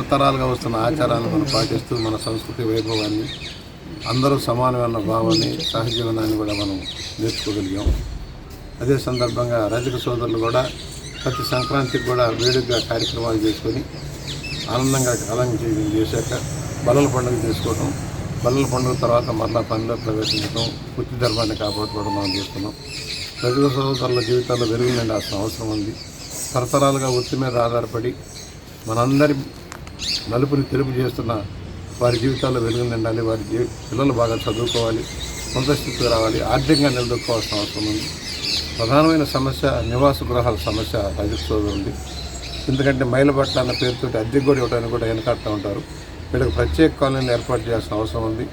తరతరాలుగా వస్తున్న ఆచారాలను మనం పాటిస్తూ మన సంస్కృతి వైభవాన్ని అందరూ సమానమైన భావాన్ని సహజీవనాన్ని కూడా మనం నేర్చుకోగలిగాం. అదే సందర్భంగా రజక సోదరులు కూడా ప్రతి సంక్రాంతికి కూడా వేడుకగా కార్యక్రమాలు చేసుకొని ఆనందంగా అలంకరణ చేశాక బల్లల పండుగ చేసుకోవడం, బల్లల పండుగ తర్వాత మరలా పనిలో ప్రవేశించడం, వృత్తి ధర్మాన్ని కాపాడుకోవడం మనం చేస్తున్నాం. రజక సోదరుల జీవితాల్లో వెలుగు నిండాల్సిన అవసరం ఉంది. తరతరాలుగా వృత్తి మీద ఆధారపడి మనందరి నలుపుని తెలుపు చేస్తున్న వారి జీవితాల్లో వెలుగు నిండాలి. వారి పిల్లలు బాగా చదువుకోవాలి, సొంత స్థితికి రావాలి, ఆర్థికంగా నిలదొక్కోవాల్సిన అవసరం ఉంది. ప్రధానమైన సమస్య నివాస గృహాల సమస్య రజక సోదరుంది. ఎందుకంటే మైలబట్ల అన్న పేరుతో అద్దెకు కూడా ఇవ్వడానికి కూడా వెనకాడుతూ ఉంటారు. వీళ్ళకి ప్రత్యేక కాలనీలు ఏర్పాటు చేయాల్సిన అవసరం ఉంది.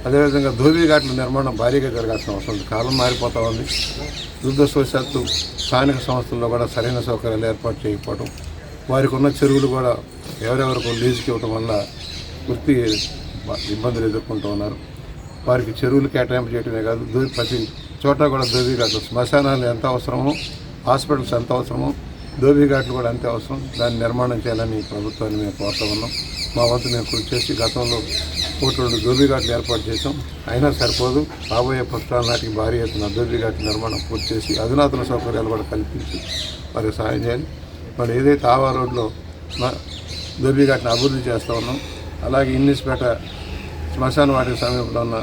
అదేవిధంగా ధోబీఘాట్ల నిర్మాణం భారీగా జరగాల్సిన అవసరం ఉంది. కాలం మారిపోతూ ఉంది. దురదృష్టవశాత్తు స్థానిక సంస్థల్లో కూడా సరైన సౌకర్యాలు ఏర్పాటు చేయకపోవడం, వారికి ఉన్న చెరువులు కూడా ఎవరెవరికి లీజుకి ఇవ్వడం వల్ల పూర్తి ఇబ్బందులు ఎదుర్కొంటూ ఉన్నారు. వారికి చెరువులు కేటాయింపు చేయడమే కాదు, ప్రతి చోట కూడా ధోబీఘాట్లు, శ్మశానాలు ఎంత అవసరమో, హాస్పిటల్స్ ఎంత అవసరమో ధోబీఘాట్లు కూడా అంతే అవసరం. దాన్ని నిర్మాణం చేయాలని ప్రభుత్వాన్ని మేము కోరుతూ ఉన్నాం. మా వంతు మేము కృషి చేసి గతంలో 1-2 ధోబీఘాట్లు ఏర్పాటు చేసాం. అయినా సరిపోదు. రాబోయే పుష్కరాల నాటికి భారీ ఎత్తున ధోబీఘాట్ల నిర్మాణం పూర్తి చేసి అధునాతన సౌకర్యాలు కూడా కల్పించి వారికి సహాయం చేయాలి. మరి ఏదైతే ఆవా రోడ్లో ధోబీఘాట్ని అభివృద్ధి చేస్తూ ఉన్నాం, అలాగే ఇన్నిస్పేట శ్మశాన వాటికి సమీపంలో ఉన్న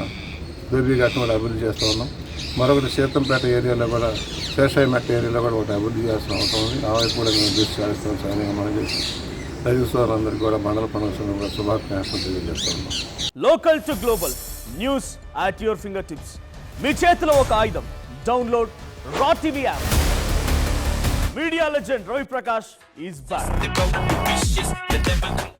ధోబీఘాట్ని కూడా అభివృద్ధి చేస్తూ ఉన్నాం. మరొకటి సీతంపేట ఏరియాలో కూడా శేషాయిమెట్ట ఏరియాలో కూడా ఒకటి అభివృద్ధి చేయాల్సిన అవసరం ఉంది. ఆ వైపు కూడా మేము దృష్టి సాధిస్తాం. సహాయంగా మనం చేసి రైతు సోదరులందరికీ కూడా మండల పండుగ సందర్భంగా శుభాకాంక్షలు తెలియజేస్తూ ఉన్నాం. Local to global news at your finger tips. మీ చేతిలో ఒక ఆయుధం. Download Raw TV app. Media legend Ravi Prakash is back.